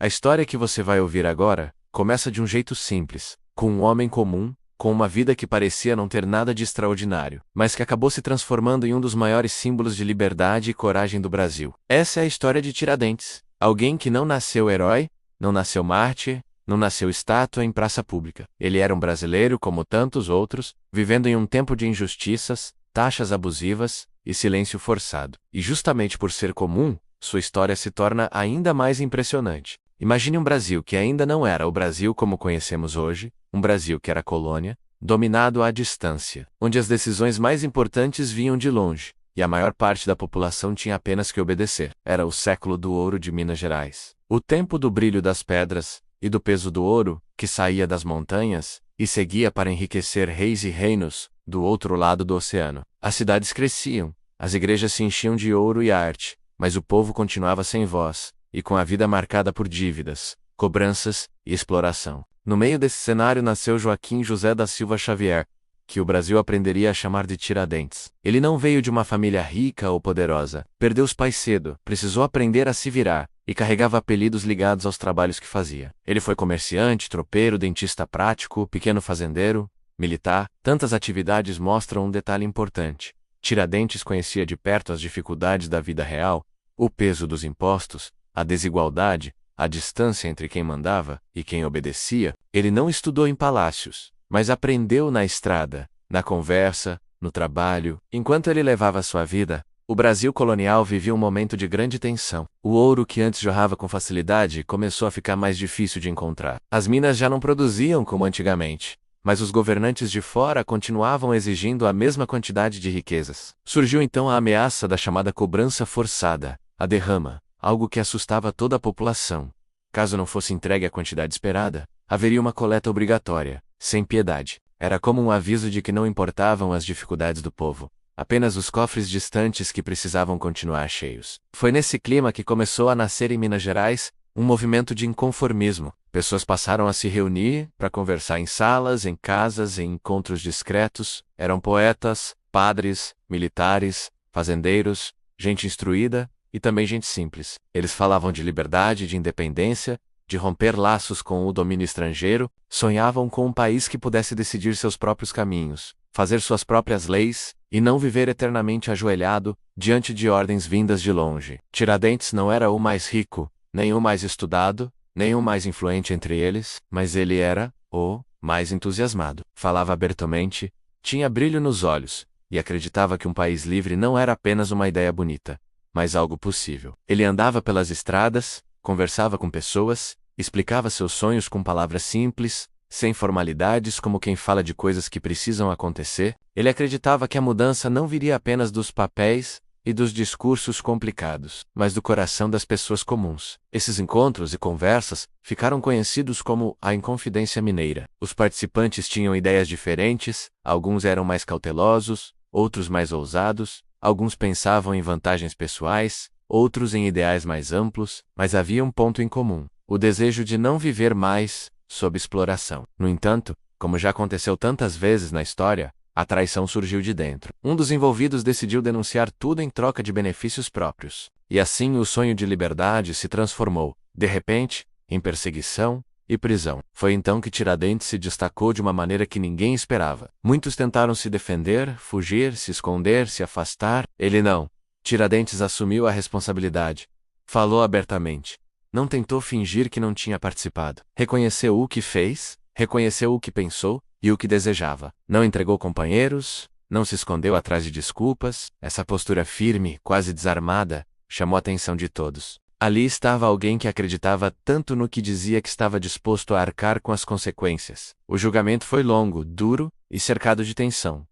A história que você vai ouvir agora começa de um jeito simples, com um homem comum, com uma vida que parecia não ter nada de extraordinário, mas que acabou se transformando em um dos maiores símbolos de liberdade e coragem do Brasil. Essa é a história de Tiradentes, alguém que não nasceu herói, não nasceu mártir, não nasceu estátua em praça pública. Ele era um brasileiro como tantos outros, vivendo em um tempo de injustiças, taxas abusivas e silêncio forçado. E justamente por ser comum, sua história se torna ainda mais impressionante. Imagine um Brasil que ainda não era o Brasil como conhecemos hoje, um Brasil que era colônia, dominado à distância, onde as decisões mais importantes vinham de longe, e a maior parte da população tinha apenas que obedecer. Era o século do ouro de Minas Gerais. O tempo do brilho das pedras e do peso do ouro, que saía das montanhas e seguia para enriquecer reis e reinos do outro lado do oceano. As cidades cresciam, as igrejas se enchiam de ouro e arte, mas o povo continuava sem voz, e com a vida marcada por dívidas, cobranças e exploração. No meio desse cenário nasceu Joaquim José da Silva Xavier, que o Brasil aprenderia a chamar de Tiradentes. Ele não veio de uma família rica ou poderosa, perdeu os pais cedo, precisou aprender a se virar, e carregava apelidos ligados aos trabalhos que fazia. Ele foi comerciante, tropeiro, dentista prático, pequeno fazendeiro, militar. Tantas atividades mostram um detalhe importante. Tiradentes conhecia de perto as dificuldades da vida real, o peso dos impostos, a desigualdade, a distância entre quem mandava e quem obedecia. Ele não estudou em palácios, mas aprendeu na estrada, na conversa, no trabalho. Enquanto ele levava sua vida, o Brasil colonial vivia um momento de grande tensão. O ouro que antes jorrava com facilidade começou a ficar mais difícil de encontrar. As minas já não produziam como antigamente, mas os governantes de fora continuavam exigindo a mesma quantidade de riquezas. Surgiu então a ameaça da chamada cobrança forçada, a derrama, algo que assustava toda a população. Caso não fosse entregue a quantidade esperada, haveria uma coleta obrigatória, sem piedade. Era como um aviso de que não importavam as dificuldades do povo, apenas os cofres distantes que precisavam continuar cheios. Foi nesse clima que começou a nascer em Minas Gerais um movimento de inconformismo. Pessoas passaram a se reunir para conversar em salas, em casas, em encontros discretos. Eram poetas, padres, militares, fazendeiros, gente instruída e também gente simples. Eles falavam de liberdade, de independência, de romper laços com o domínio estrangeiro, sonhavam com um país que pudesse decidir seus próprios caminhos, fazer suas próprias leis, e não viver eternamente ajoelhado, diante de ordens vindas de longe. Tiradentes não era o mais rico, nem o mais estudado, nem o mais influente entre eles, mas ele era o mais entusiasmado. Falava abertamente, tinha brilho nos olhos, e acreditava que um país livre não era apenas uma ideia bonita, mas algo possível. Ele andava pelas estradas, conversava com pessoas, explicava seus sonhos com palavras simples, sem formalidades, como quem fala de coisas que precisam acontecer. Ele acreditava que a mudança não viria apenas dos papéis e dos discursos complicados, mas do coração das pessoas comuns. Esses encontros e conversas ficaram conhecidos como a Inconfidência Mineira. Os participantes tinham ideias diferentes, alguns eram mais cautelosos, outros mais ousados, alguns pensavam em vantagens pessoais, outros em ideais mais amplos, mas havia um ponto em comum: o desejo de não viver mais sob exploração. No entanto, como já aconteceu tantas vezes na história, a traição surgiu de dentro. Um dos envolvidos decidiu denunciar tudo em troca de benefícios próprios. E assim o sonho de liberdade se transformou, de repente, em perseguição e prisão. Foi então que Tiradentes se destacou de uma maneira que ninguém esperava. Muitos tentaram se defender, fugir, se esconder, se afastar. Ele não. Tiradentes assumiu a responsabilidade. Falou abertamente. Não tentou fingir que não tinha participado. Reconheceu o que fez, reconheceu o que pensou e o que desejava. Não entregou companheiros, não se escondeu atrás de desculpas. Essa postura firme, quase desarmada, chamou a atenção de todos. Ali estava alguém que acreditava tanto no que dizia que estava disposto a arcar com as consequências. O julgamento foi longo, duro e cercado de tensão.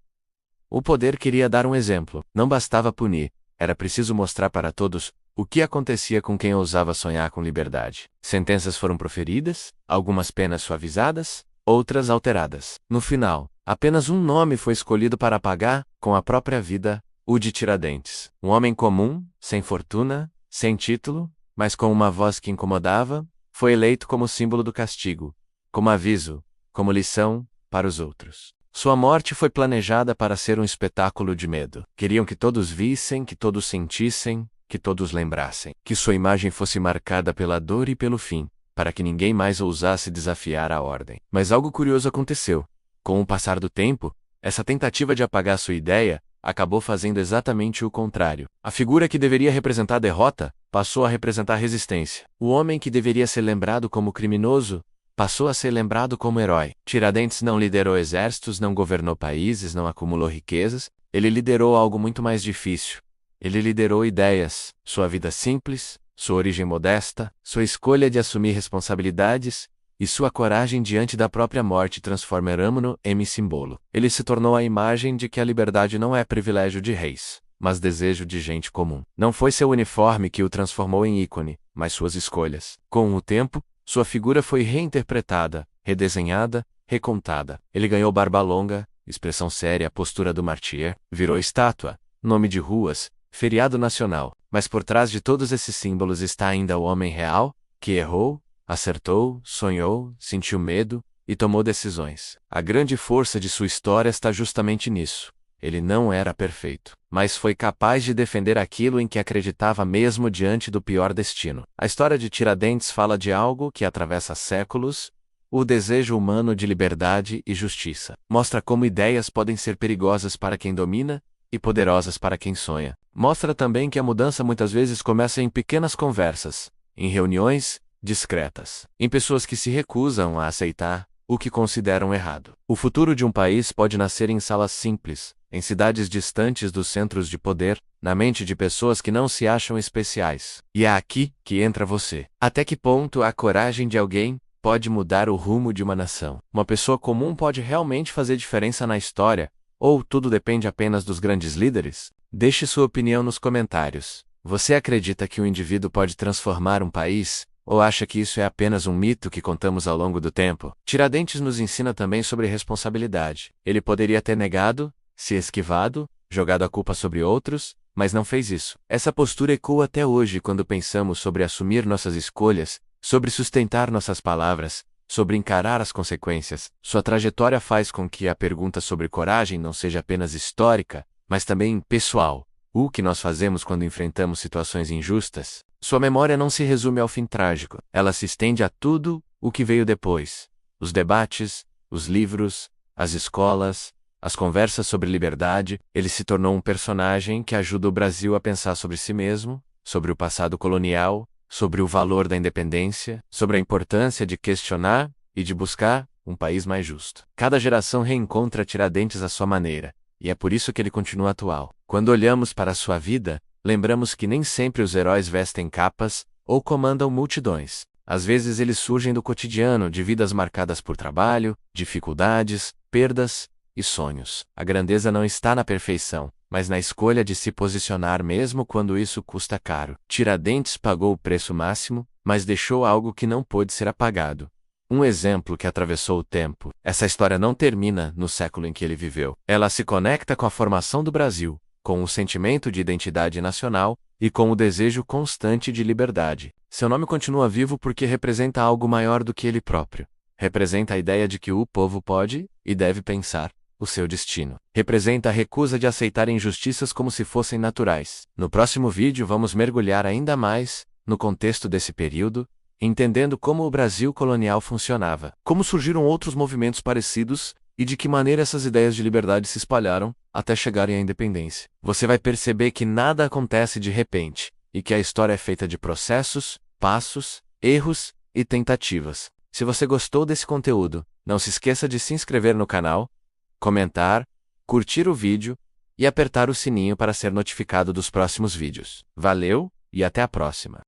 O poder queria dar um exemplo. Não bastava punir, era preciso mostrar para todos o que acontecia com quem ousava sonhar com liberdade. Sentenças foram proferidas, algumas penas suavizadas, outras alteradas. No final, apenas um nome foi escolhido para apagar, com a própria vida, o de Tiradentes. Um homem comum, sem fortuna, sem título, mas com uma voz que incomodava, foi eleito como símbolo do castigo, como aviso, como lição, para os outros. Sua morte foi planejada para ser um espetáculo de medo. Queriam que todos vissem, que todos sentissem, que todos lembrassem. Que sua imagem fosse marcada pela dor e pelo fim. para que ninguém mais ousasse desafiar a ordem. Mas algo curioso aconteceu. Com o passar do tempo, essa tentativa de apagar sua ideia acabou fazendo exatamente o contrário. A figura que deveria representar a derrota passou a representar resistência. O homem que deveria ser lembrado como criminoso passou a ser lembrado como herói. Tiradentes não liderou exércitos, não governou países, não acumulou riquezas. Ele liderou algo muito mais difícil. Ele liderou ideias. Sua vida simples, sua origem modesta, sua escolha de assumir responsabilidades e sua coragem diante da própria morte transformaram-no em símbolo. Ele se tornou a imagem de que a liberdade não é privilégio de reis, mas desejo de gente comum. Não foi seu uniforme que o transformou em ícone, mas suas escolhas. Com o tempo, sua figura foi reinterpretada, redesenhada, recontada. Ele ganhou barba longa, expressão séria, postura do martír, virou estátua, nome de ruas, feriado nacional. Mas por trás de todos esses símbolos está ainda o homem real, que errou, acertou, sonhou, sentiu medo e tomou decisões. A grande força de sua história está justamente nisso. Ele não era perfeito, mas foi capaz de defender aquilo em que acreditava mesmo diante do pior destino. A história de Tiradentes fala de algo que atravessa séculos, o desejo humano de liberdade e justiça. Mostra como ideias podem ser perigosas para quem domina e poderosas para quem sonha. Mostra também que a mudança muitas vezes começa em pequenas conversas, em reuniões discretas, em pessoas que se recusam a aceitar o que consideram errado. O futuro de um país pode nascer em salas simples, em cidades distantes dos centros de poder, na mente de pessoas que não se acham especiais. E é aqui que entra você. Até que ponto a coragem de alguém pode mudar o rumo de uma nação? Uma pessoa comum pode realmente fazer diferença na história, ou tudo depende apenas dos grandes líderes? Deixe sua opinião nos comentários. Você acredita que um indivíduo pode transformar um país? Ou acha que isso é apenas um mito que contamos ao longo do tempo? Tiradentes nos ensina também sobre responsabilidade. Ele poderia ter negado, se esquivado, jogado a culpa sobre outros, mas não fez isso. Essa postura ecoa até hoje quando pensamos sobre assumir nossas escolhas, sobre sustentar nossas palavras, sobre encarar as consequências. Sua trajetória faz com que a pergunta sobre coragem não seja apenas histórica, mas também pessoal. O que nós fazemos quando enfrentamos situações injustas? Sua memória não se resume ao fim trágico. Ela se estende a tudo o que veio depois. Os debates, os livros, as escolas, as conversas sobre liberdade. Ele se tornou um personagem que ajuda o Brasil a pensar sobre si mesmo, sobre o passado colonial, sobre o valor da independência, sobre a importância de questionar e de buscar um país mais justo. Cada geração reencontra Tiradentes à sua maneira, e é por isso que ele continua atual. Quando olhamos para a sua vida, lembramos que nem sempre os heróis vestem capas ou comandam multidões. Às vezes eles surgem do cotidiano, de vidas marcadas por trabalho, dificuldades, perdas e sonhos. A grandeza não está na perfeição, mas na escolha de se posicionar mesmo quando isso custa caro. Tiradentes pagou o preço máximo, mas deixou algo que não pôde ser apagado. Um exemplo que atravessou o tempo. Essa história não termina no século em que ele viveu. Ela se conecta com a formação do Brasil, com o sentimento de identidade nacional e com o desejo constante de liberdade. Seu nome continua vivo porque representa algo maior do que ele próprio. Representa a ideia de que o povo pode e deve pensar o seu destino. Representa a recusa de aceitar injustiças como se fossem naturais. No próximo vídeo vamos mergulhar ainda mais no contexto desse período, entendendo como o Brasil colonial funcionava, como surgiram outros movimentos parecidos e de que maneira essas ideias de liberdade se espalharam até chegarem à independência. Você vai perceber que nada acontece de repente e que a história é feita de processos, passos, erros e tentativas. Se você gostou desse conteúdo, não se esqueça de se inscrever no canal, comentar, curtir o vídeo e apertar o sininho para ser notificado dos próximos vídeos. Valeu e até a próxima!